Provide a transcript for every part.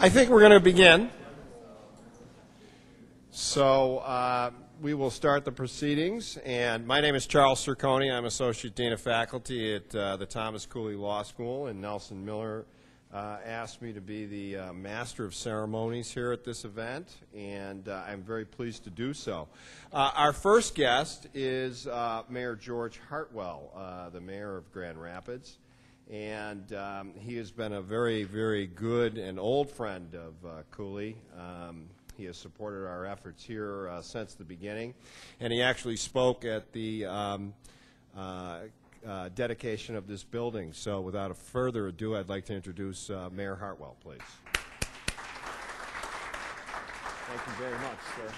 I think we're going to begin. So we will start the proceedings. And my name is Charles Cerconi. I'm Associate Dean of Faculty at the Thomas Cooley Law School. And Nelson Miller asked me to be the Master of Ceremonies here at this event. And I'm very pleased to do so. Our first guest is Mayor George Hartwell, the Mayor of Grand Rapids. And he has been a very, very good and old friend of Cooley. He has supported our efforts here since the beginning. And he actually spoke at the dedication of this building. So without further ado, I'd like to introduce Mayor Hartwell, please. Thank you very much, sir.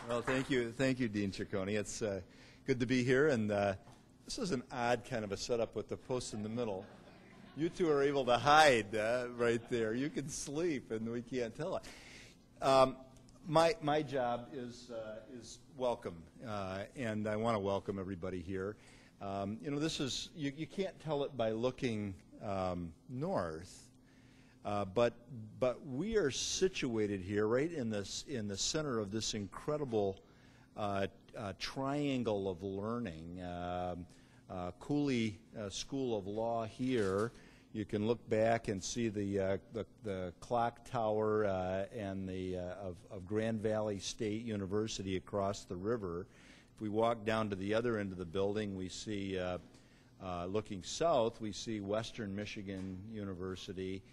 Well, thank you, Dean Ciccone. It's good to be here, and this is an odd kind of a setup with the post in the middle. You two are able to hide right there. You can sleep, and we can't tell it. My job is welcome, and I want to welcome everybody here. This is you can't tell it by looking north, but we are situated here, right in the center of this incredible triangle of learning. Cooley School of Law here. You can look back and see the clock tower and of Grand Valley State University across the river. If we walk down to the other end of the building, we see, looking south, we see Western Michigan University,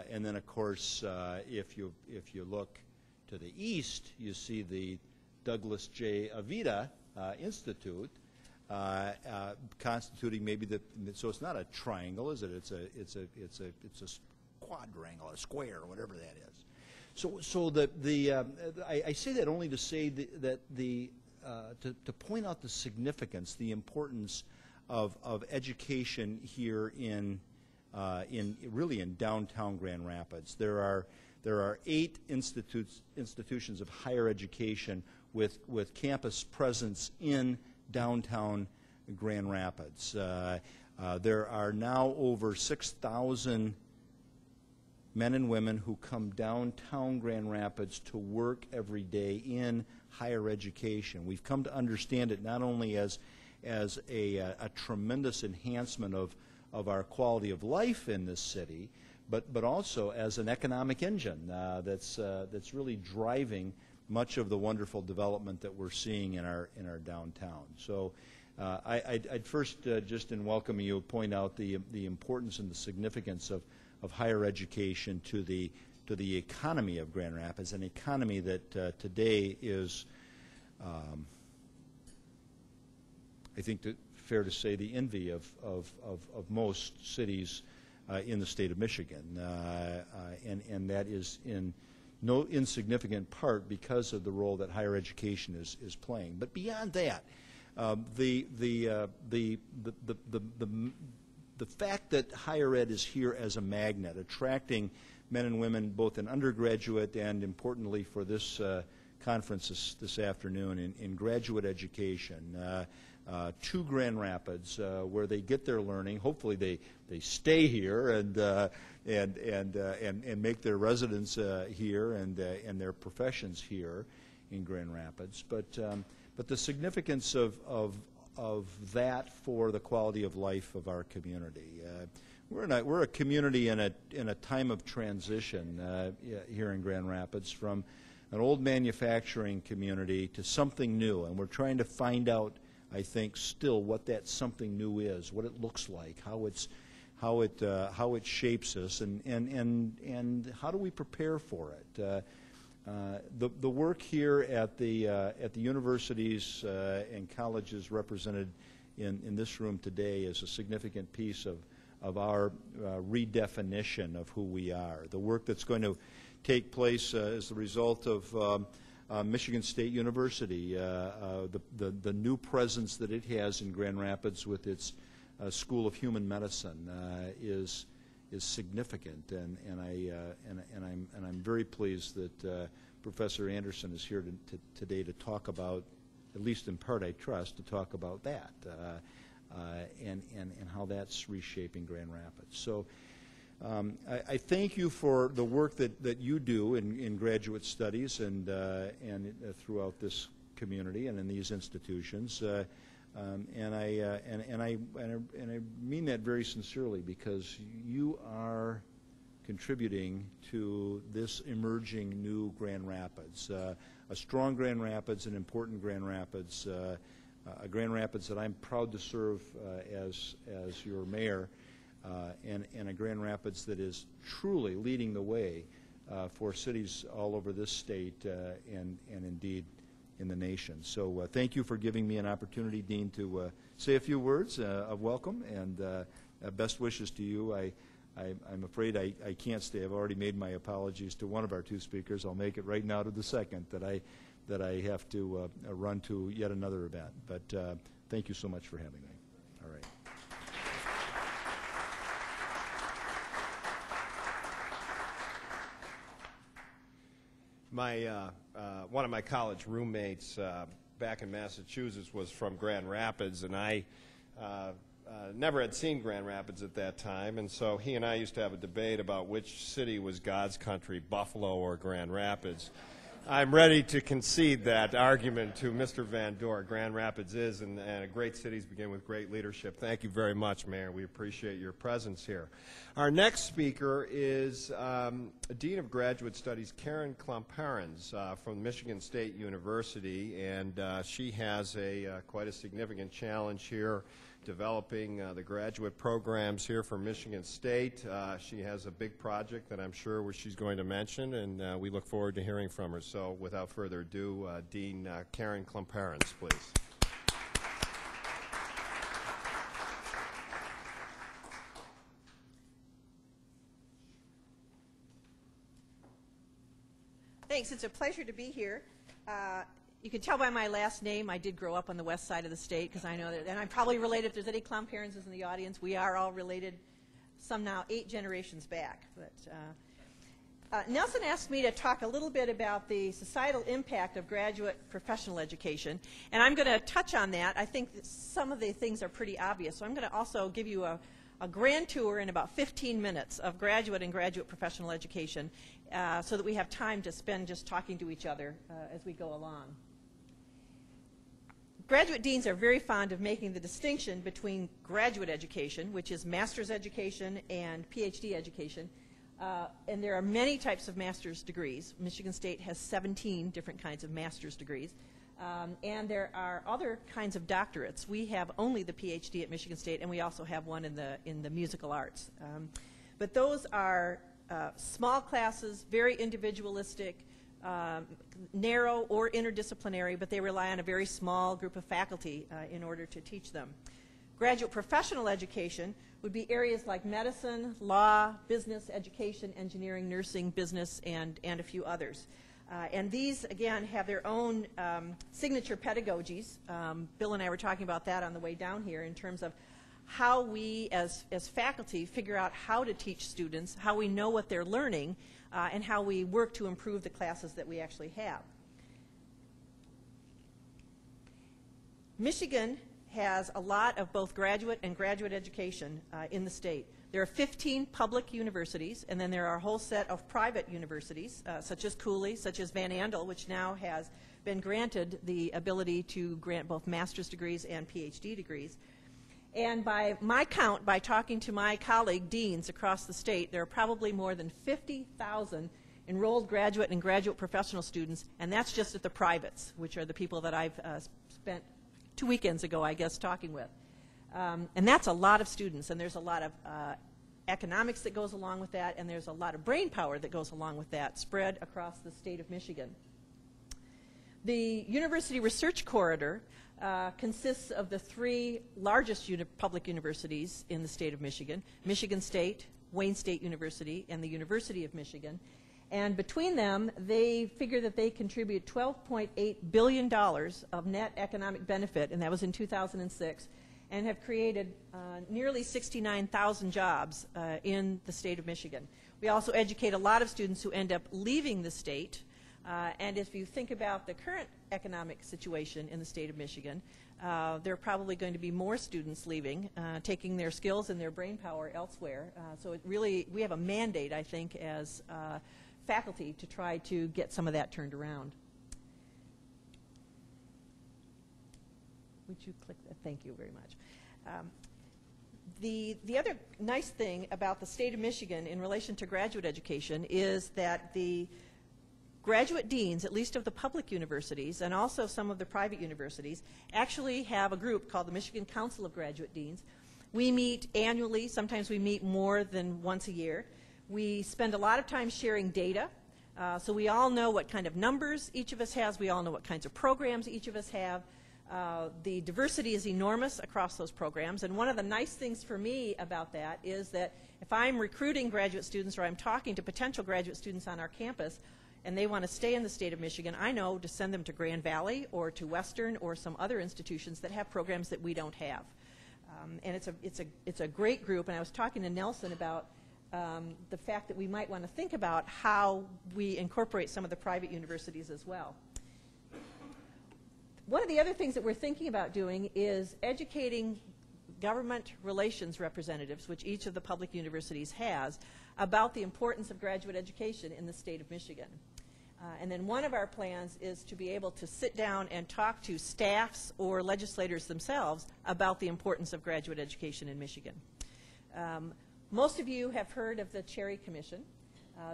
and then of course, if you look to the east, you see the Douglas J. Avita Institute, constituting maybe so it's not a triangle, is it? It's a quadrangle, a square, whatever that is. So I say that only to say to point out the significance, the importance of education here in downtown Grand Rapids. There are 8 institutions of higher education with campus presence in downtown Grand Rapids. There are now over 6,000 men and women who come downtown Grand Rapids to work every day in higher education. We've come to understand it not only as a tremendous enhancement of our quality of life in this city, but also as an economic engine that's really driving much of the wonderful development that we're seeing in our downtown. So I'd first, just in welcoming you, point out the importance and the significance of higher education to the economy of Grand Rapids, an economy that today is, I think fair to say, the envy of most cities in the state of Michigan, and that is in no insignificant part because of the role that higher education is playing. But beyond that, the fact that higher ed is here as a magnet, attracting men and women both in undergraduate and, importantly for this conference this afternoon, in graduate education, to Grand Rapids, where they get their learning. Hopefully they stay here and make their residence here and their professions here in Grand Rapids. But the significance of that for the quality of life of our community. We're a community in a time of transition here in Grand Rapids, from an old manufacturing community to something new, and we're trying to find out, I think, still what that something new is, what it looks like, how it shapes us, and how do we prepare for it. The work here at the universities and colleges represented in this room today is a significant piece of our redefinition of who we are. The work that's going to take place as the result of Michigan State University, the new presence that it has in Grand Rapids with its School of Human Medicine is significant, and I'm very pleased that Professor Anderson is here today to talk about, at least in part, I trust, to talk about that and how that's reshaping Grand Rapids. So I thank you for the work that you do in graduate studies and throughout this community and in these institutions. And I mean that very sincerely, because you are contributing to this emerging new Grand Rapids, a strong Grand Rapids, an important Grand Rapids, a Grand Rapids that I'm proud to serve as your mayor, and a Grand Rapids that is truly leading the way for cities all over this state and indeed in the nation. So thank you for giving me an opportunity, Dean, to say a few words of welcome, and best wishes to you. I'm afraid I can't stay. I've already made my apologies to one of our two speakers. I'll make it right now to the second, that I have to run to yet another event. But thank you so much for having me. All right. One of my college roommates back in Massachusetts was from Grand Rapids, and I never had seen Grand Rapids at that time, and so he and I used to have a debate about which city was God's country, Buffalo or Grand Rapids. I'm ready to concede that argument to Mr. Van Dorn. Grand Rapids is, and great cities begin with great leadership. Thank you very much, Mayor. We appreciate your presence here. Our next speaker is Dean of Graduate Studies, Karen Clem from Michigan State University, and she has quite a significant challenge here developing the graduate programs here for Michigan State. She has a big project that I'm sure she's going to mention, and we look forward to hearing from her. So without further ado, Dean Karen Clem, please. Thanks. It's a pleasure to be here. You can tell by my last name, I did grow up on the west side of the state, because I know that, and I'm probably related, if there's any Clem parents in the audience, we are all related, some now 8 generations back. But Nelson asked me to talk a little bit about the societal impact of graduate professional education, and I'm going to touch on that. I think that some of the things are pretty obvious, so I'm going to also give you a grand tour in about 15 minutes of graduate and graduate professional education, so that we have time to spend just talking to each other as we go along. Graduate deans are very fond of making the distinction between graduate education, which is master's education, and PhD education. And there are many types of master's degrees. Michigan State has 17 different kinds of master's degrees. And there are other kinds of doctorates. We have only the PhD at Michigan State, and we also have one in the musical arts. But those are small classes, very individualistic, narrow or interdisciplinary, but they rely on a very small group of faculty in order to teach them. Graduate professional education would be areas like medicine, law, business, education, engineering, nursing, business, and a few others. And these, again, have their own signature pedagogies. Bill and I were talking about that on the way down here in terms of how we as faculty figure out how to teach students, how we know what they're learning, and how we work to improve the classes that we actually have. Michigan has a lot of both graduate and graduate education in the state. There are 15 public universities, and then there are a whole set of private universities, such as Cooley, such as Van Andel, which now has been granted the ability to grant both master's degrees and PhD degrees. And by my count, by talking to my colleague deans across the state, there are probably more than 50,000 enrolled graduate and graduate professional students, and that's just at the privates, which are the people that I've spent 2 weekends ago, I guess, talking with. And that's a lot of students, and there's a lot of economics that goes along with that, and there's a lot of brain power that goes along with that, spread across the state of Michigan. The University Research Corridor consists of the 3 largest public universities in the state of Michigan: Michigan State, Wayne State University, and the University of Michigan. And between them, they figure that they contribute $12.8 billion of net economic benefit, and that was in 2006, and have created nearly 69,000 jobs in the state of Michigan. We also educate a lot of students who end up leaving the state And if you think about the current economic situation in the state of Michigan, there are probably going to be more students leaving, taking their skills and their brain power elsewhere. So it really, we have a mandate, I think, as faculty to try to get some of that turned around. Would you click that? Thank you very much. The other nice thing about the state of Michigan in relation to graduate education is that the graduate deans, at least of the public universities and also some of the private universities, actually have a group called the Michigan Council of Graduate Deans. We meet annually. Sometimes we meet more than once a year. We spend a lot of time sharing data, so we all know what kind of numbers each of us has. We all know what kinds of programs each of us have. The diversity is enormous across those programs, and one of the nice things for me about that is that if I'm recruiting graduate students or I'm talking to potential graduate students on our campus and they want to stay in the state of Michigan, I know to send them to Grand Valley or to Western or some other institutions that have programs that we don't have. And it's a great group, and I was talking to Nelson about the fact that we might want to think about how we incorporate some of the private universities as well. One of the other things that we're thinking about doing is educating government relations representatives, which each of the public universities has, about the importance of graduate education in the state of Michigan. And then one of our plans is to be able to sit down and talk to staffs or legislators themselves about the importance of graduate education in Michigan. Most of you have heard of the Cherry Commission.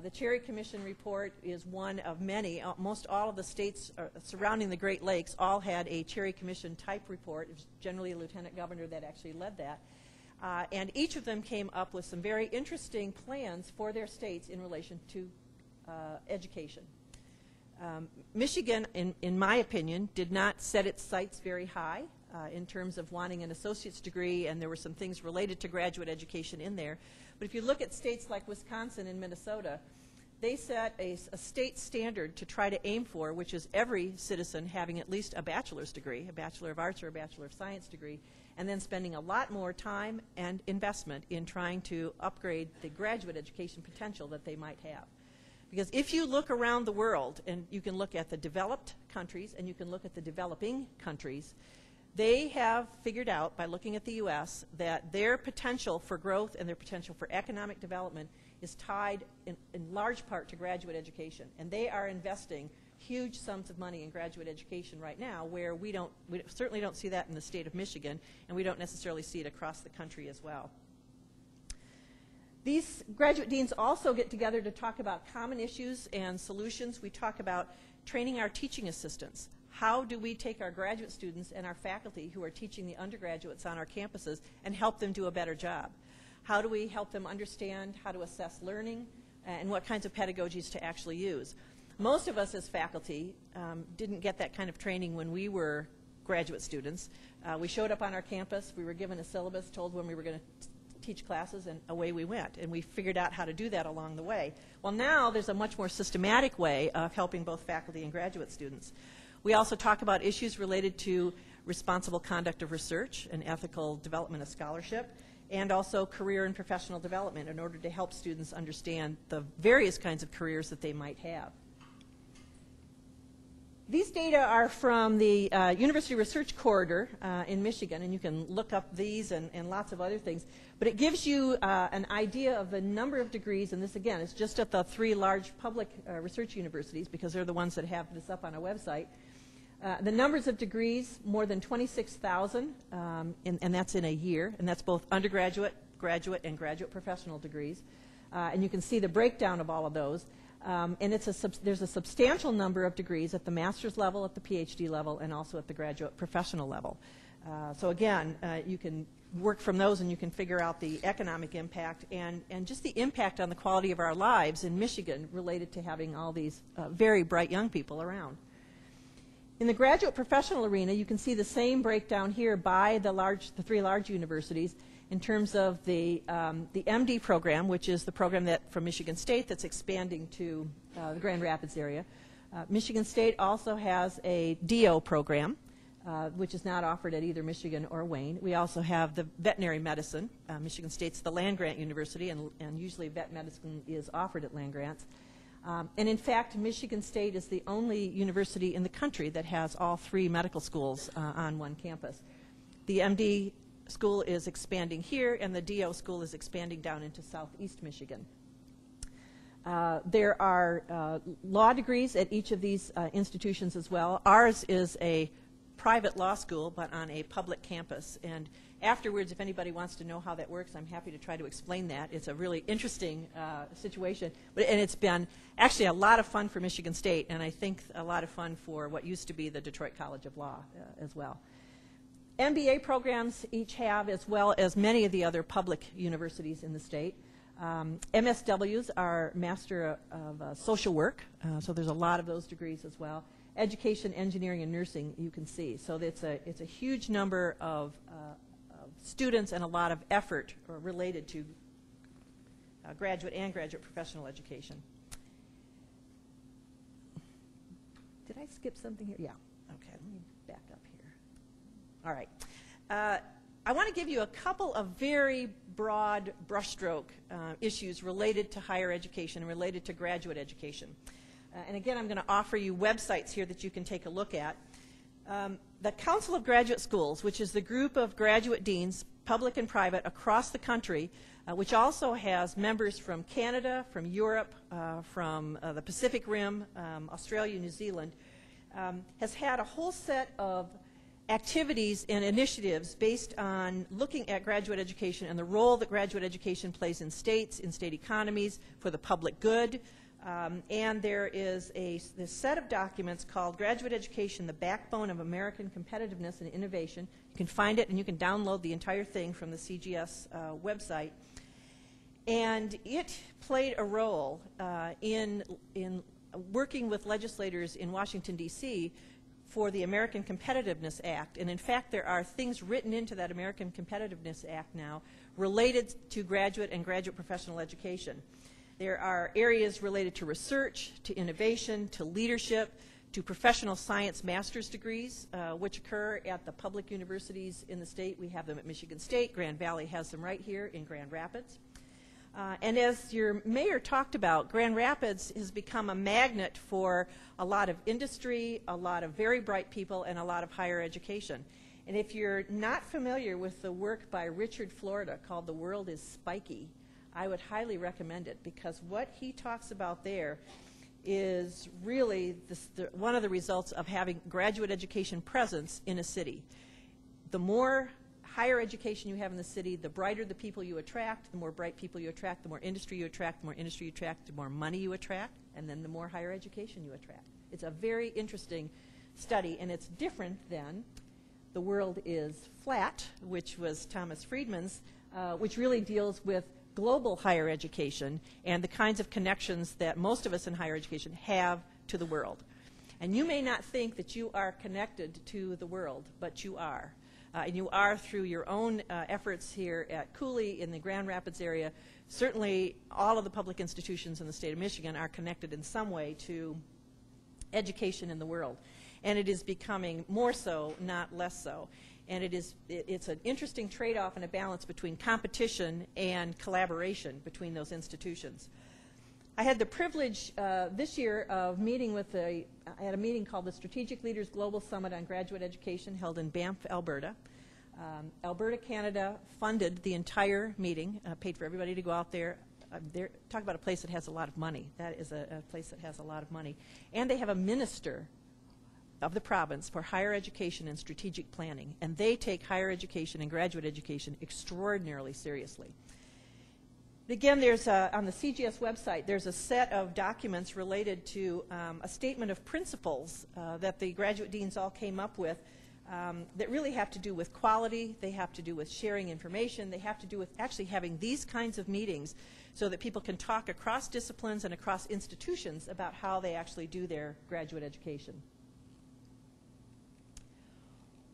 The Cherry Commission report is one of many. Most all of the states surrounding the Great Lakes all had a Cherry Commission type report. It was generally a lieutenant governor that actually led that. And each of them came up with some very interesting plans for their states in relation to education. Michigan, in my opinion, did not set its sights very high in terms of wanting an associate's degree, and there were some things related to graduate education in there. But if you look at states like Wisconsin and Minnesota, they set a state standard to try to aim for, which is every citizen having at least a bachelor's degree, a Bachelor of Arts or a Bachelor of Science degree, and then spending a lot more time and investment in trying to upgrade the graduate education potential that they might have. Because if you look around the world, and you can look at the developed countries and you can look at the developing countries, they have figured out, by looking at the U.S., that their potential for growth and their potential for economic development is tied in large part to graduate education. And they are investing huge sums of money in graduate education right now, where we certainly don't see that in the state of Michigan, and we don't necessarily see it across the country as well. These graduate deans also get together to talk about common issues and solutions. We talk about training our teaching assistants. How do we take our graduate students and our faculty who are teaching the undergraduates on our campuses and help them do a better job? How do we help them understand how to assess learning and what kinds of pedagogies to actually use? Most of us as faculty didn't get that kind of training when we were graduate students. We showed up on our campus, we were given a syllabus, told when we were going to teach classes, and away we went. And we figured out how to do that along the way. Well, now there's a much more systematic way of helping both faculty and graduate students. We also talk about issues related to responsible conduct of research and ethical development of scholarship, and also career and professional development in order to help students understand the various kinds of careers that they might have. These data are from the University Research Corridor in Michigan, and you can look up these and lots of other things. But it gives you an idea of the number of degrees, and this, again, is just at the 3 large public research universities, because they're the ones that have this up on a website. The numbers of degrees, more than 26,000, and that's in a year, and that's both undergraduate, graduate, and graduate professional degrees. And you can see the breakdown of all of those. And there's a substantial number of degrees at the master's level, at the PhD level, and also at the graduate professional level. So again, you can work from those and you can figure out the economic impact and just the impact on the quality of our lives in Michigan related to having all these very bright young people around. In the graduate professional arena, you can see the same breakdown here by the 3 large universities in terms of the MD program, which is the program that from Michigan State that's expanding to the Grand Rapids area. Michigan State also has a DO program, which is not offered at either Michigan or Wayne. We also have the veterinary medicine. Michigan State's the land-grant university, and usually vet medicine is offered at land grants. And in fact, Michigan State is the only university in the country that has all 3 medical schools on one campus. The MD school is expanding here, and the DO school is expanding down into southeast Michigan. There are law degrees at each of these institutions as well. Ours is a private law school, but on a public campus. And afterwards, if anybody wants to know how that works, I'm happy to try to explain that. It's a really interesting situation. And it's been actually a lot of fun for Michigan State, and I think a lot of fun for what used to be the Detroit College of Law as well. MBA programs each have, as well as many of the other public universities in the state. MSWs are Master of Social Work, so there's a lot of those degrees as well. Education, engineering, and nursing, you can see. So it's a huge number of students and a lot of effort related to graduate and graduate professional education. Did I skip something here? Yeah. Okay, let me back up here. All right. I want to give you a couple of very broad brushstroke issues related to higher education and related to graduate education. And again, I'm going to offer you websites here that you can take a look at. The Council of Graduate Schools, which is the group of graduate deans, public and private, across the country, which also has members from Canada, from Europe, from the Pacific Rim, Australia, New Zealand, has had a whole set of activities and initiatives based on looking at graduate education and the role that graduate education plays in states, in state economies, for the public good. And there is this set of documents called Graduate Education, the Backbone of American Competitiveness and Innovation. You can find it and you can download the entire thing from the CGS website. And it played a role in working with legislators in Washington, D.C. for the American Competitiveness Act. And in fact, there are things written into that American Competitiveness Act now related to graduate and graduate professional education. There are areas related to research, to innovation, to leadership, to professional science master's degrees, which occur at the public universities in the state. We have them at Michigan State. Grand Valley has them right here in Grand Rapids. And as your mayor talked about, Grand Rapids has become a magnet for a lot of industry, a lot of very bright people, and a lot of higher education. And if you're not familiar with the work by Richard Florida called The World is Spiky, I would highly recommend it, because what he talks about there is really one of the results of having graduate education presence in a city. The more higher education you have in the city, the brighter the people you attract. The more bright people you attract, the more industry you attract. The more industry you attract, the more money you attract, and then the more higher education you attract. It's a very interesting study, and it's different than The World is Flat, which was Thomas Friedman's, which really deals with global higher education and the kinds of connections that most of us in higher education have to the world. And you may not think that you are connected to the world, but you are. And you are through your own efforts here at Cooley in the Grand Rapids area. Certainly all of the public institutions in the state of Michigan are connected in some way to education in the world. And it is becoming more so, not less so. And it's an interesting trade-off and a balance between competition and collaboration between those institutions. I had the privilege this year of meeting with I had a meeting called the Strategic Leaders Global Summit on Graduate Education held in Banff, Alberta. Alberta, Canada funded the entire meeting, paid for everybody to go out there. Talk about a place that has a lot of money. That is a place that has a lot of money. And they have a minister of the province for higher education and strategic planning, and they take higher education and graduate education extraordinarily seriously. Again, there's on the CGS website, there's a set of documents related to a statement of principles that the graduate deans all came up with that really have to do with quality, they have to do with sharing information, they have to do with actually having these kinds of meetings so that people can talk across disciplines and across institutions about how they actually do their graduate education.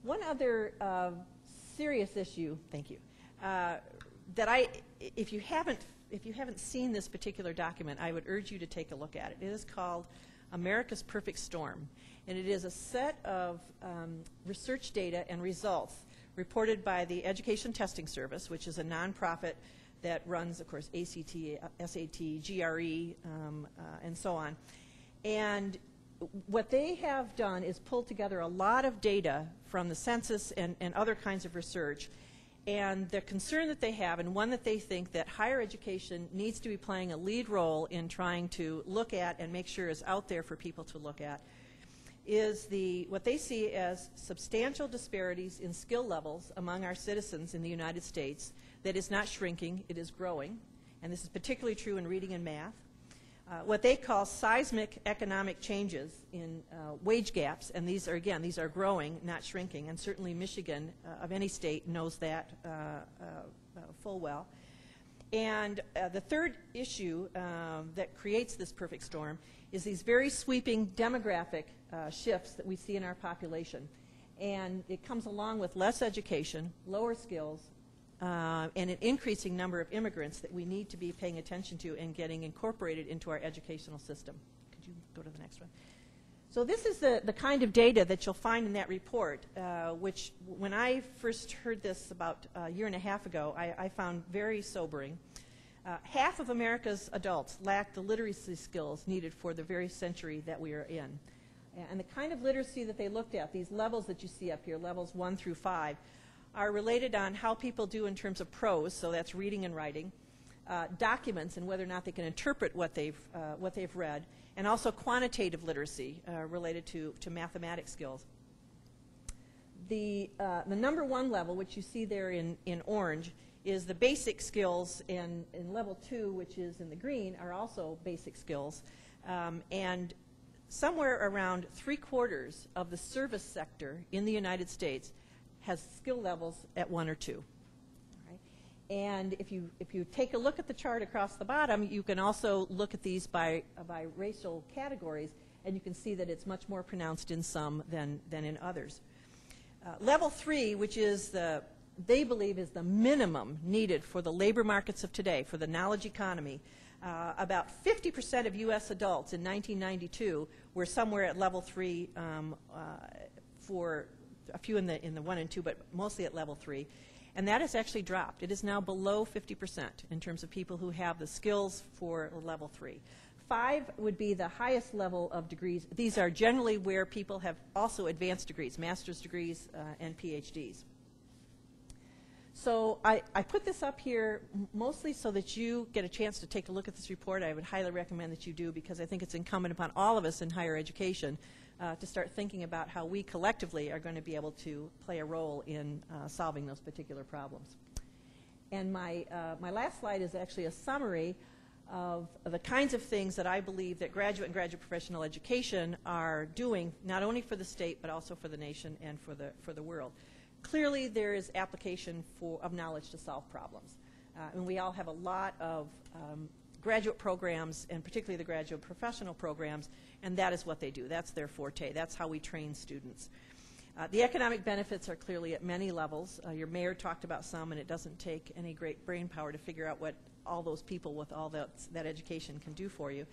One other serious issue, thank you, that if you haven't seen this particular document, I would urge you to take a look at it. It is called America's Perfect Storm, and it is a set of research data and results reported by the Education Testing Service, which is a nonprofit that runs, of course, ACT, SAT, GRE, and so on. And what they have done is pulled together a lot of data from the census and other kinds of research. And the concern that they have, and one that they think that higher education needs to be playing a lead role in trying to look at and make sure is out there for people to look at, is what they see as substantial disparities in skill levels among our citizens in the United States that is not shrinking, it is growing. And this is particularly true in reading and math. What they call seismic economic changes in wage gaps, and these are growing, not shrinking, and certainly Michigan, of any state, knows that full well. And the third issue that creates this perfect storm is these very sweeping demographic shifts that we see in our population. And it comes along with less education, lower skills, and an increasing number of immigrants that we need to be paying attention to and getting incorporated into our educational system. Could you go to the next one? So this is the kind of data that you'll find in that report, which when I first heard this about a year and a half ago, I found very sobering. Half of America's adults lack the literacy skills needed for the very century that we are in. And the kind of literacy that they looked at, these levels that you see up here, levels 1 through 5, are related on how people do in terms of prose, so that's reading and writing, documents and whether or not they can interpret what they've read, and also quantitative literacy related to mathematics skills. The number 1 level, which you see there in orange, is the basic skills, and in level 2, which is in the green, are also basic skills. And somewhere around 3/4 of the service sector in the United States has skill levels at 1 or 2. All right? And if you take a look at the chart across the bottom, you can also look at these by racial categories, and you can see that it's much more pronounced in some than in others. Level 3, which is they believe is the minimum needed for the labor markets of today, for the knowledge economy. About 50% of U.S. adults in 1992 were somewhere at level 3 for a few in the 1 and 2, but mostly at level 3. And that has actually dropped. It is now below 50% in terms of people who have the skills for level 3. 5 would be the highest level of degrees. These are generally where people have also advanced degrees, master's degrees and PhDs. So I put this up here mostly so that you get a chance to take a look at this report. I would highly recommend that you do, because I think it's incumbent upon all of us in higher education to start thinking about how we collectively are going to be able to play a role in solving those particular problems. And my last slide is actually a summary of the kinds of things that I believe that graduate and graduate professional education are doing, not only for the state, but also for the nation and for the world. Clearly, there is application of knowledge to solve problems. And we all have a lot of graduate programs, and particularly the graduate professional programs, and that is what they do. That's their forte. That's how we train students. The economic benefits are clearly at many levels. Your mayor talked about some, and it doesn't take any great brain power to figure out what all those people with all that education can do for you.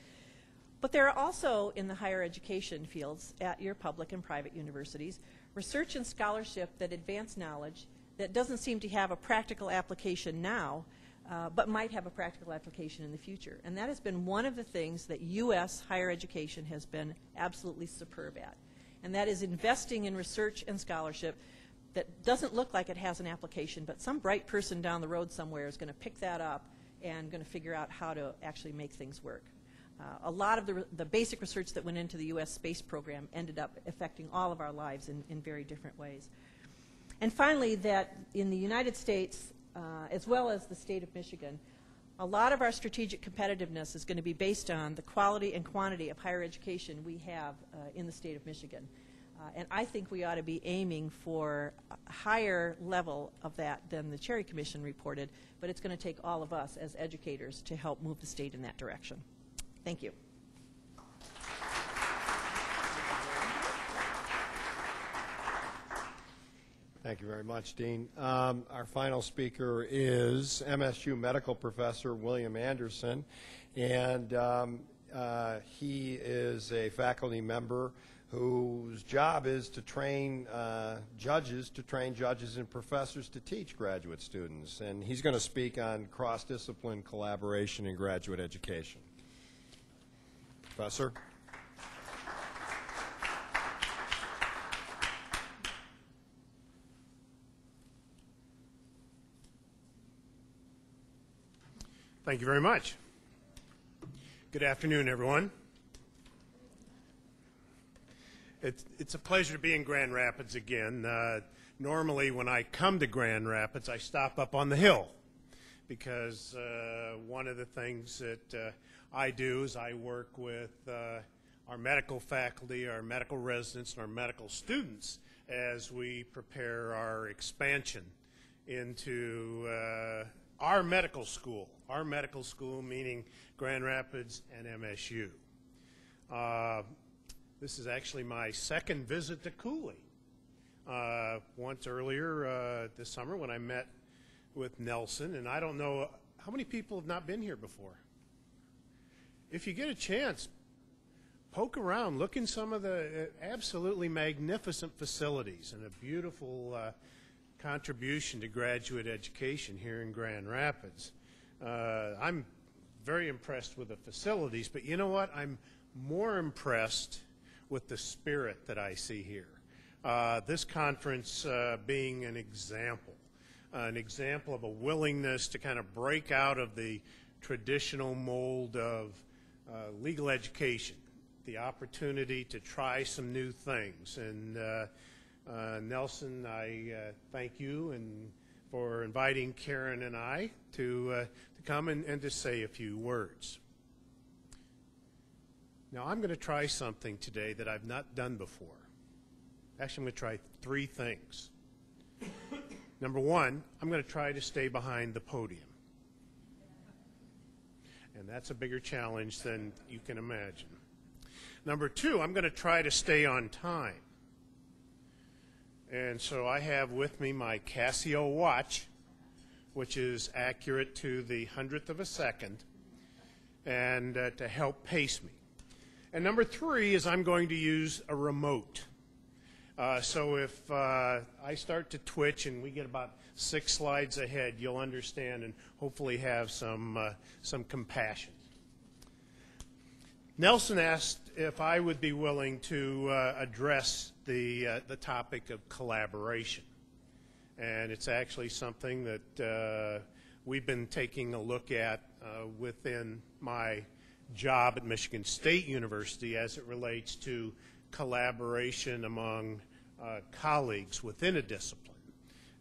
But there are also, in the higher education fields at your public and private universities, research and scholarship that advance knowledge that doesn't seem to have a practical application now, but might have a practical application in the future. And that has been one of the things that U.S. higher education has been absolutely superb at. And that is investing in research and scholarship that doesn't look like it has an application, but some bright person down the road somewhere is going to pick that up and going to figure out how to actually make things work. A lot of the basic research that went into the U.S. space program ended up affecting all of our lives in very different ways. And finally, that in the United States, as well as the state of Michigan, a lot of our strategic competitiveness is going to be based on the quality and quantity of higher education we have in the state of Michigan. And I think we ought to be aiming for a higher level of that than the Cherry Commission reported, but it's going to take all of us as educators to help move the state in that direction. Thank you. Thank you very much, Dean. Our final speaker is MSU medical professor William Anderson, and he is a faculty member whose job is to train judges and professors to teach graduate students. And he's going to speak on cross-discipline collaboration in graduate education. Professor? Thank you very much. Good afternoon, everyone. It's a pleasure to be in Grand Rapids again. Normally, when I come to Grand Rapids, I stop up on the hill because one of the things that I do is I work with our medical faculty, our medical residents, and our medical students as we prepare our expansion into our medical school meaning Grand Rapids and MSU. This is actually my second visit to Cooley. Once earlier this summer when I met with Nelson, and I don't know, how many people have not been here before? If you get a chance, poke around, look in some of the absolutely magnificent facilities and a beautiful contribution to graduate education here in Grand Rapids. I'm very impressed with the facilities, but you know what? I'm more impressed with the spirit that I see here. This conference being an example of a willingness to kind of break out of the traditional mold of legal education, the opportunity to try some new things. And Nelson, I thank you and for inviting Karen and I to come and to say a few words. Now, I'm going to try something today that I've not done before. Actually, I'm going to try three things. Number one, I'm going to try to stay behind the podium. And that's a bigger challenge than you can imagine. Number two, I'm going to try to stay on time. And so I have with me my Casio watch, which is accurate to the 100th of a second, and to help pace me. And number three is I'm going to use a remote. So if I start to twitch and we get about 6 slides ahead, you'll understand and hopefully have some compassion. Nelson asked if I would be willing to address the topic of collaboration. And it's actually something that we've been taking a look at within my job at Michigan State University as it relates to collaboration among colleagues within a discipline.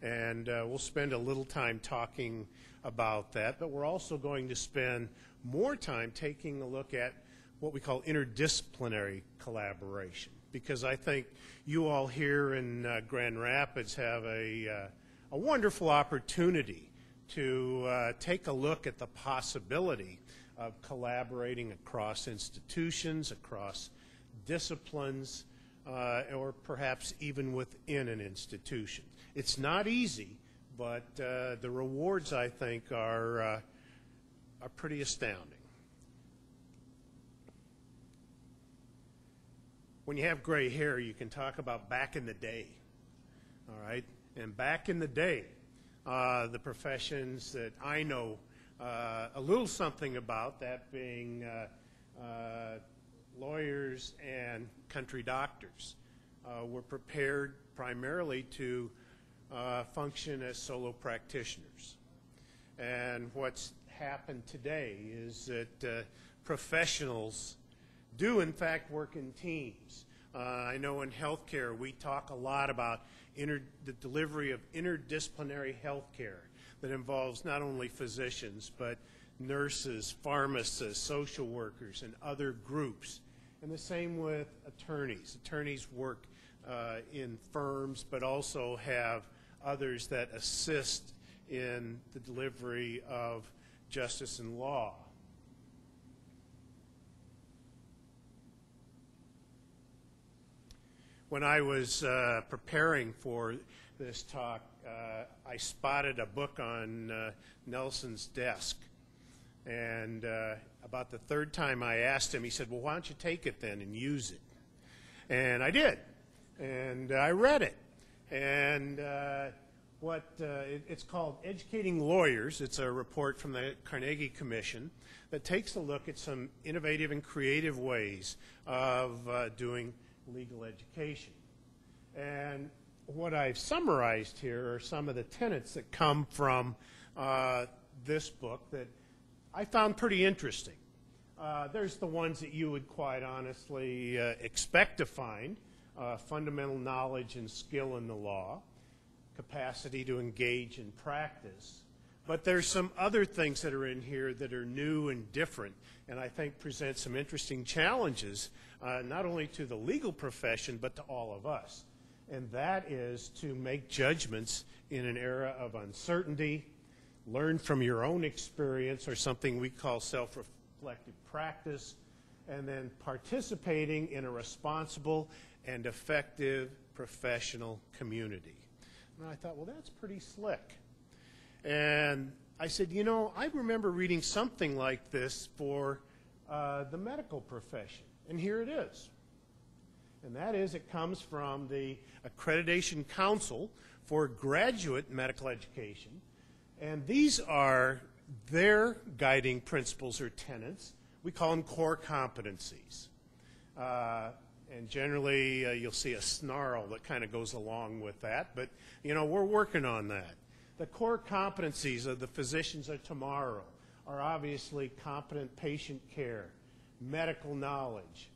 And we'll spend a little time talking about that, but we're also going to spend more time taking a look at what we call interdisciplinary collaboration, because I think you all here in Grand Rapids have a wonderful opportunity to take a look at the possibility of collaborating across institutions, across disciplines, or perhaps even within an institution. It's not easy, but the rewards, I think, are pretty astounding. When you have gray hair, you can talk about back in the day, all right? And back in the day, the professions that I know a little something about, that being lawyers and country doctors, were prepared primarily to function as solo practitioners. And what's happened today is that professionals do in fact work in teams. I know in healthcare we talk a lot about the delivery of interdisciplinary healthcare that involves not only physicians but nurses, pharmacists, social workers, and other groups. And the same with attorneys. Attorneys work in firms but also have others that assist in the delivery of justice and law. When I was preparing for this talk, I spotted a book on Nelson's desk. And about the third time I asked him, he said, well, why don't you take it then and use it? And I did. And I read it. And it's called Educating Lawyers. It's a report from the Carnegie Commission that takes a look at some innovative and creative ways of doing legal education. And what I've summarized here are some of the tenets that come from this book that I found pretty interesting. There's the ones that you would quite honestly expect to find: fundamental knowledge and skill in the law, capacity to engage in practice. But there's some other things that are in here that are new and different, and I think present some interesting challenges, not only to the legal profession, but to all of us. And that is to make judgments in an era of uncertainty, learn from your own experience, or something we call self-reflective practice, and then participating in a responsible and effective professional community. And I thought, well, that's pretty slick. And I said, you know, I remember reading something like this for the medical profession, and here it is. And that is, it comes from the Accreditation Council for Graduate Medical Education, and these are their guiding principles or tenets. We call them core competencies. And generally, you'll see a snarl that kind of goes along with that, but, you know, we're working on that. The core competencies of the physicians of tomorrow are obviously competent patient care, medical knowledge,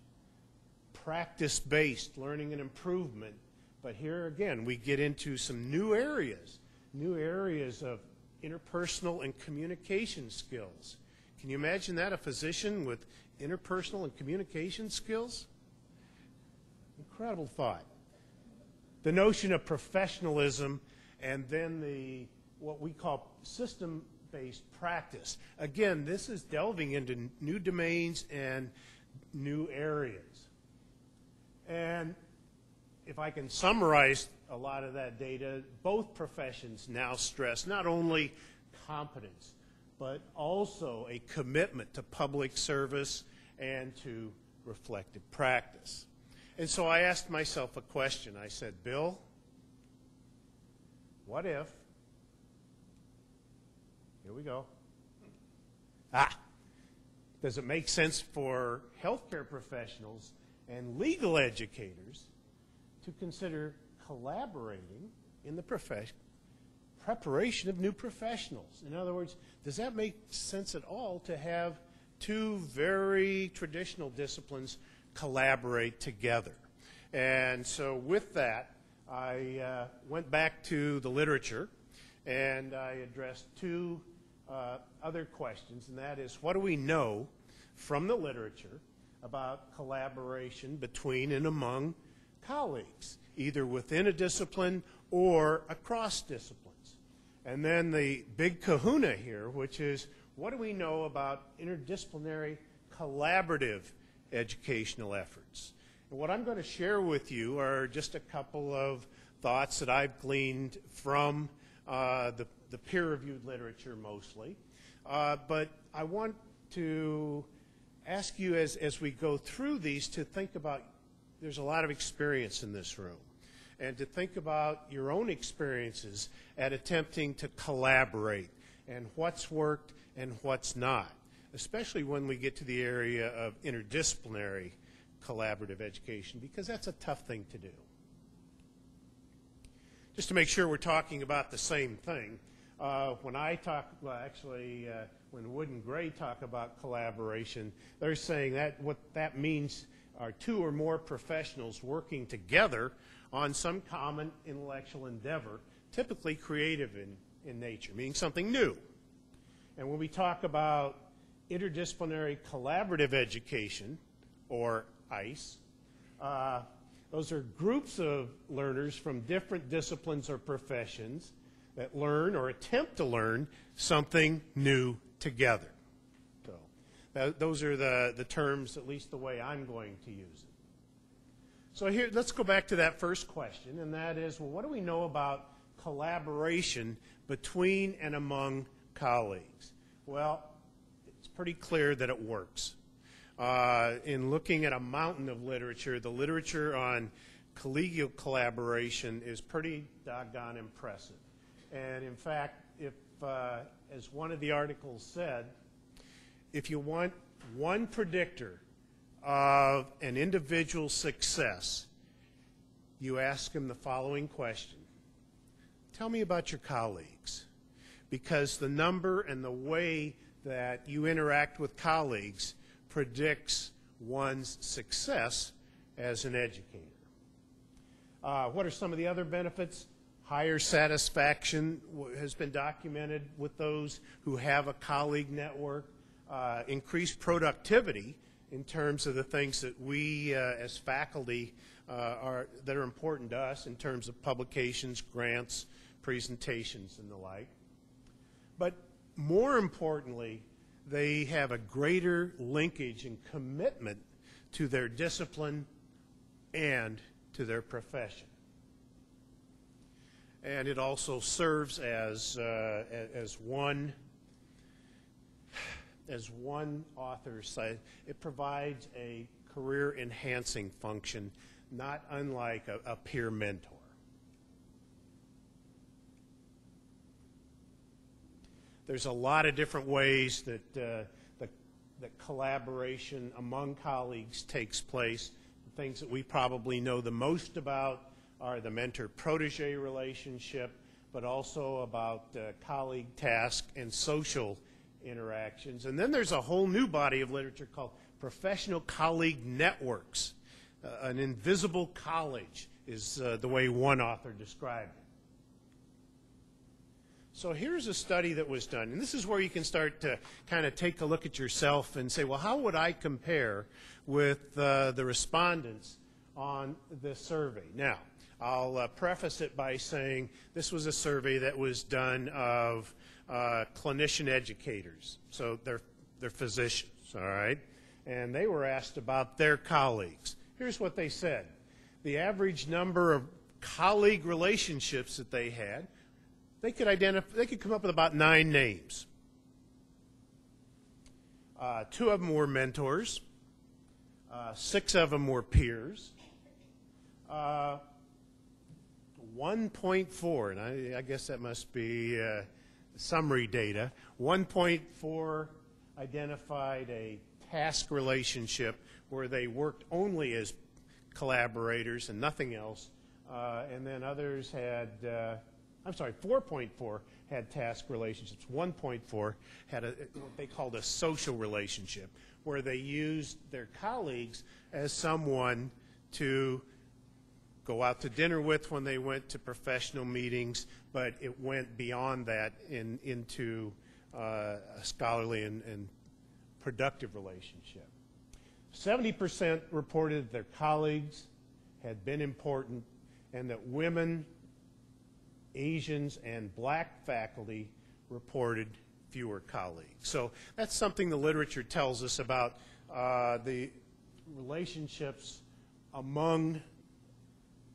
practice-based learning and improvement. But here again, we get into some new areas of interpersonal and communication skills. Can you imagine that, a physician with interpersonal and communication skills? Incredible thought. The notion of professionalism, and then what we call system-based practice. Again, this is delving into new domains and new areas. And if I can summarize a lot of that data, both professions now stress not only competence, but also a commitment to public service and to reflective practice. And so I asked myself a question. I said, Bill, what if, here we go, does it make sense for healthcare professionals and legal educators to consider collaborating in the preparation of new professionals? In other words, does that make sense at all to have two very traditional disciplines collaborate together? And so with that, I went back to the literature, and I addressed two other questions, and that is, what do we know from the literature about collaboration between and among colleagues, either within a discipline or across disciplines? And then the big kahuna here, which is, what do we know about interdisciplinary collaborative educational efforts? And what I'm going to share with you are just a couple of thoughts that I've gleaned from the peer-reviewed literature mostly. But I want to ask you as we go through these to think about, there's a lot of experience in this room, and to think about your own experiences at attempting to collaborate and what's worked and what's not, especially when we get to the area of interdisciplinary collaborative education, because that's a tough thing to do. Just to make sure we're talking about the same thing, when I talk, well, actually, when Wood and Gray talk about collaboration, they're saying that what that means are two or more professionals working together on some common intellectual endeavor, typically creative in nature, meaning something new. And when we talk about interdisciplinary collaborative education, or ICE, those are groups of learners from different disciplines or professions that learn or attempt to learn something new together. So those are the terms, at least the way I'm going to use it. So here, let's go back to that first question, and that is, well, what do we know about collaboration between and among colleagues? Well, it's pretty clear that it works. In looking at a mountain of literature, the literature on collegial collaboration is pretty doggone impressive. And in fact, if, as one of the articles said, if you want one predictor of an individual's success, you ask them the following question: tell me about your colleagues. Because the number and the way that you interact with colleagues predicts one's success as an educator. What are some of the other benefits? Higher satisfaction has been documented with those who have a colleague network. Increased productivity in terms of the things that we as faculty that are important to us in terms of publications, grants, presentations, and the like. But more importantly, they have a greater linkage and commitment to their discipline and to their profession. And it also serves as one author said, it provides a career-enhancing function, not unlike a peer mentor. There's a lot of different ways that that collaboration among colleagues takes place. The things that we probably know the most about are the mentor-protege relationship, but also about colleague task and social interactions. And then there's a whole new body of literature called professional colleague networks. An invisible college is the way one author described it. So here's a study that was done, and this is where you can start to kind of take a look at yourself and say, well, how would I compare with the respondents on this survey? Now, I'll preface it by saying this was a survey that was done of clinician educators, so they're physicians, all right? And they were asked about their colleagues. Here's what they said. The average number of colleague relationships that they had, they could come up with about 9 names. 2 of them were mentors. 6 of them were peers. 1.4, and I guess that must be summary data. 1.4 identified a task relationship where they worked only as collaborators and nothing else. And then others had 4.4 had task relationships. 1.4 had what they called a social relationship, where they used their colleagues as someone to go out to dinner with when they went to professional meetings, but it went beyond that into a scholarly and productive relationship. 70% reported that their colleagues had been important and that women, Asians, and black faculty reported fewer colleagues. So that's something the literature tells us about the relationships among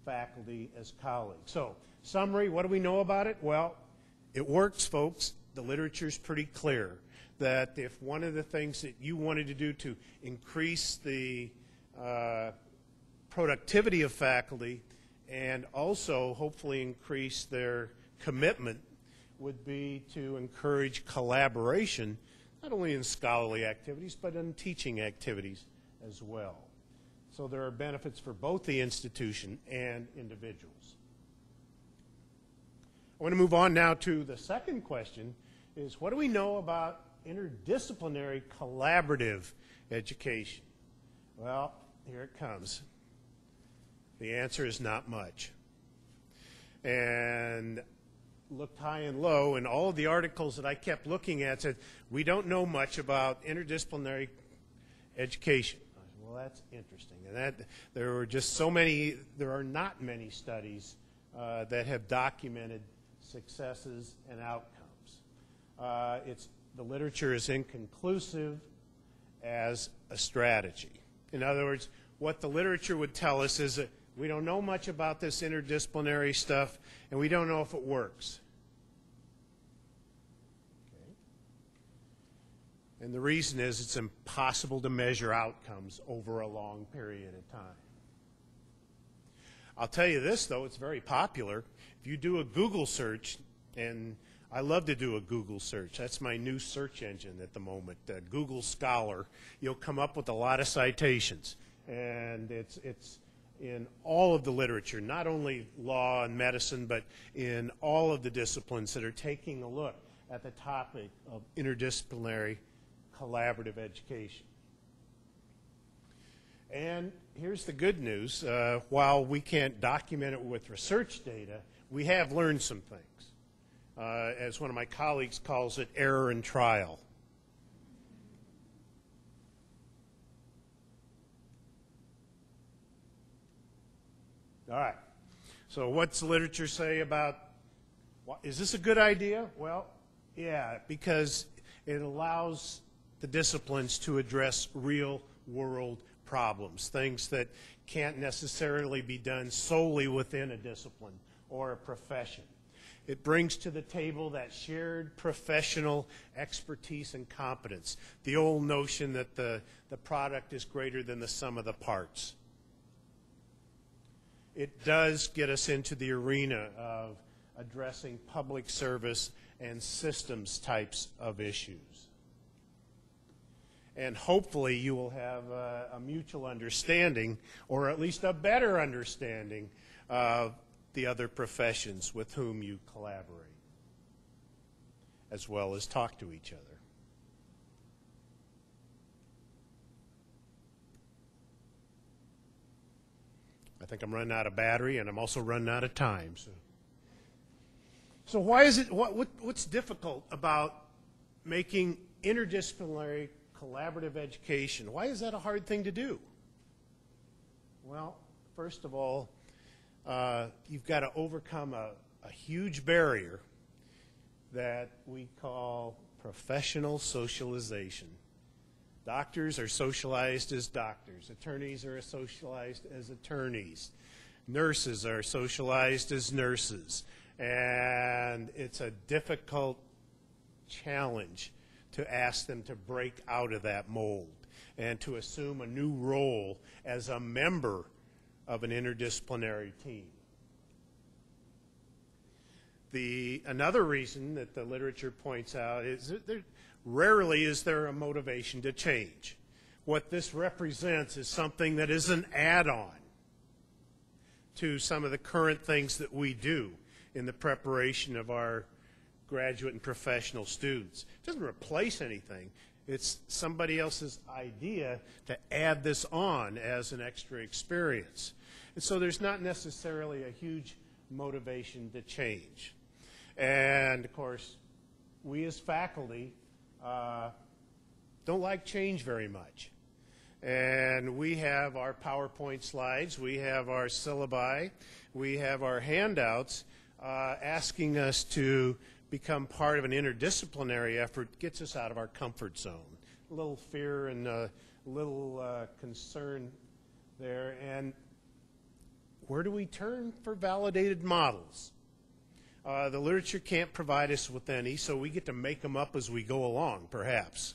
faculty as colleagues. So, summary, what do we know about it? Well, it works, folks. The literature's pretty clear that if one of the things that you wanted to do to increase the productivity of faculty and also hopefully increase their commitment would be to encourage collaboration, not only in scholarly activities, but in teaching activities as well. So there are benefits for both the institution and individuals. I want to move on now to the second question, is what do we know about interdisciplinary collaborative education? Well, here it comes. The answer is not much. And looked high and low, and all of the articles that I kept looking at said, we don't know much about interdisciplinary education. I said, well, that's interesting. And there were just so many, there are not many studies that have documented successes and outcomes. The literature is inconclusive as a strategy. In other words, what the literature would tell us is that we don't know much about this interdisciplinary stuff, and we don't know if it works. Okay. And the reason is it's impossible to measure outcomes over a long period of time. I'll tell you this, though, it's very popular. If you do a Google search, and I love to do a Google search. That's my new search engine at the moment, Google Scholar. You'll come up with a lot of citations. And it's in all of the literature, not only law and medicine, but in all of the disciplines that are taking a look at the topic of interdisciplinary collaborative education. And here's the good news. While we can't document it with research data, we have learned some things. As one of my colleagues calls it, error and trial. All right. So what's the literature say about, is this a good idea? Well, yeah, because it allows the disciplines to address real-world problems, things that can't necessarily be done solely within a discipline or a profession. It brings to the table that shared professional expertise and competence, the old notion that the product is greater than the sum of the parts. It does get us into the arena of addressing public service and systems types of issues. And hopefully you will have a mutual understanding, or at least a better understanding, of the other professions with whom you collaborate, as well as talk to each other. I think I'm running out of battery, and I'm also running out of time. So why is it, what's difficult about making interdisciplinary collaborative education? Why is that a hard thing to do? Well, first of all, you've got to overcome a huge barrier that we call professional socialization. Doctors are socialized as doctors. Attorneys are socialized as attorneys. Nurses are socialized as nurses. And it's a difficult challenge to ask them to break out of that mold and to assume a new role as a member of an interdisciplinary team. Another reason that the literature points out is that rarely is there a motivation to change. What this represents is something that is an add-on to some of the current things that we do in the preparation of our graduate and professional students. It doesn't replace anything. It's somebody else's idea to add this on as an extra experience. And so there's not necessarily a huge motivation to change. And, of course, we as faculty don't like change very much. And we have our PowerPoint slides, we have our syllabi, we have our handouts asking us to become part of an interdisciplinary effort gets us out of our comfort zone. A little fear and a little concern there. And where do we turn for validated models? The literature can't provide us with any, so we get to make them up as we go along, perhaps.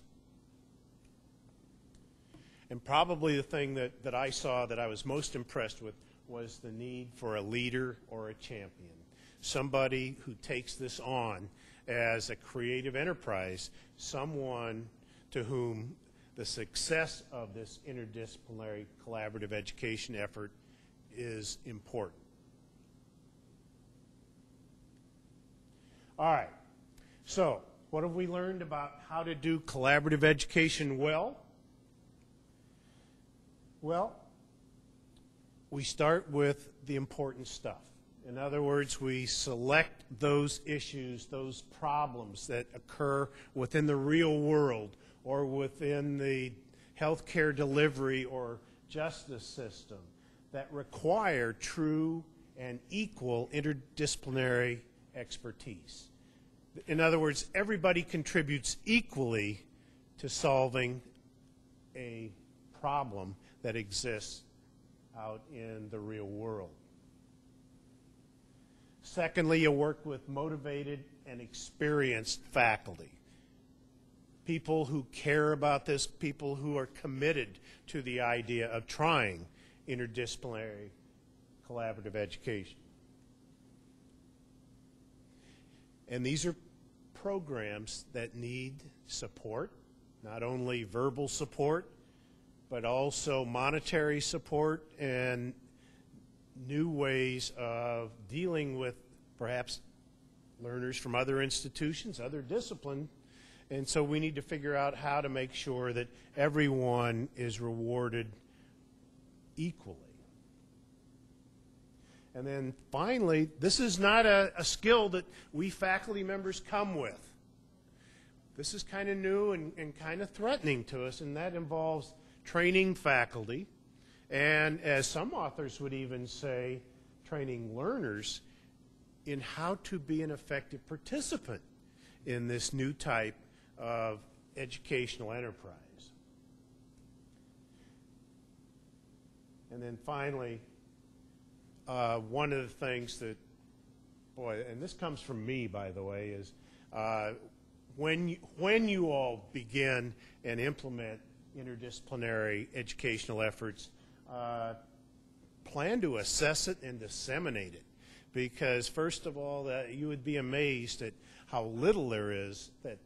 And probably the thing that I saw that I was most impressed with was the need for a leader or a champion. Somebody who takes this on as a creative enterprise, someone to whom the success of this interdisciplinary collaborative education effort is important. All right, so what have we learned about how to do collaborative education well? Well, we start with the important stuff. In other words, we select those issues, those problems that occur within the real world or within the healthcare delivery or justice system that require true and equal interdisciplinary expertise. In other words, everybody contributes equally to solving a problem that exists out in the real world. Secondly, you work with motivated and experienced faculty. people who care about this, people who are committed to the idea of trying interdisciplinary collaborative education. And these are programs that need support, not only verbal support, but also monetary support and new ways of dealing with perhaps learners from other institutions, other disciplines. And so we need to figure out how to make sure that everyone is rewarded equally. And then finally, this is not a skill that we faculty members come with. This is kind of new and kind of threatening to us, and that involves training faculty, and as some authors would even say, training learners in how to be an effective participant in this new type of educational enterprise. And then finally, one of the things that, boy, and this comes from me, by the way, is when you all begin and implement interdisciplinary educational efforts, plan to assess it and disseminate it. Because first of all, you would be amazed at how little there is that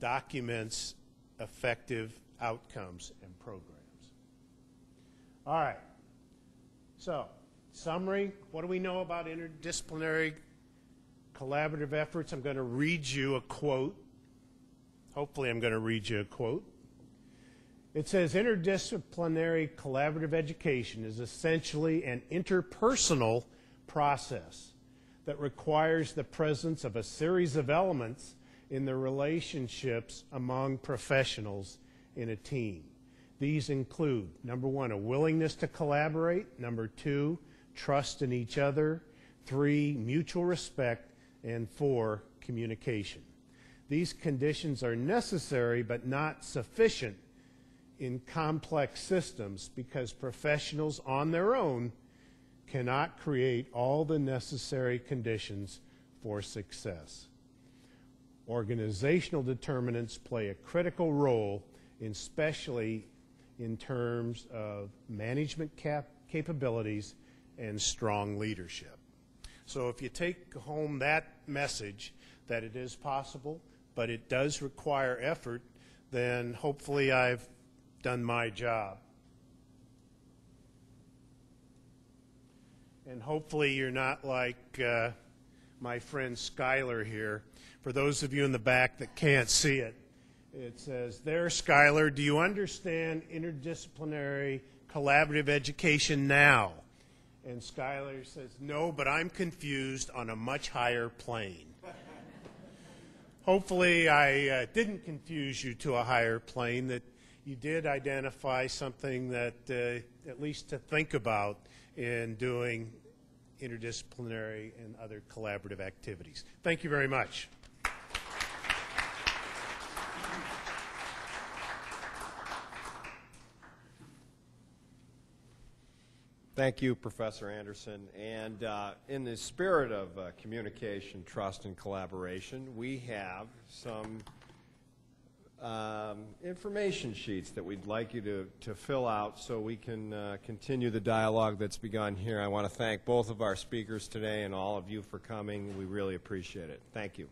documents effective outcomes and programs. All right. So, summary, what do we know about interdisciplinary collaborative efforts? I'm going to read you a quote. Hopefully I'm going to read you a quote. It says, interdisciplinary collaborative education is essentially an interpersonal process that requires the presence of a series of elements in the relationships among professionals in a team. These include, number one, a willingness to collaborate, number two, trust in each other, three, mutual respect, and four, communication. These conditions are necessary but not sufficient in complex systems because professionals on their own cannot create all the necessary conditions for success. Organizational determinants play a critical role, especially in terms of management capabilities and strong leadership. So if you take home that message that it is possible, but it does require effort, then hopefully I've done my job. And hopefully you're not like my friend Skylar here. For those of you in the back that can't see it, it says, there, Skylar, do you understand interdisciplinary collaborative education now? And Skylar says, no, but I'm confused on a much higher plane. Hopefully I didn't confuse you to a higher plane, that you did identify something that at least to think about in doing interdisciplinary and other collaborative activities. Thank you very much. Thank you, Professor Anderson. And in the spirit of communication, trust, and collaboration, we have some information sheets that we'd like you to fill out so we can continue the dialogue that's begun here. I want to thank both of our speakers today and all of you for coming. We really appreciate it. Thank you.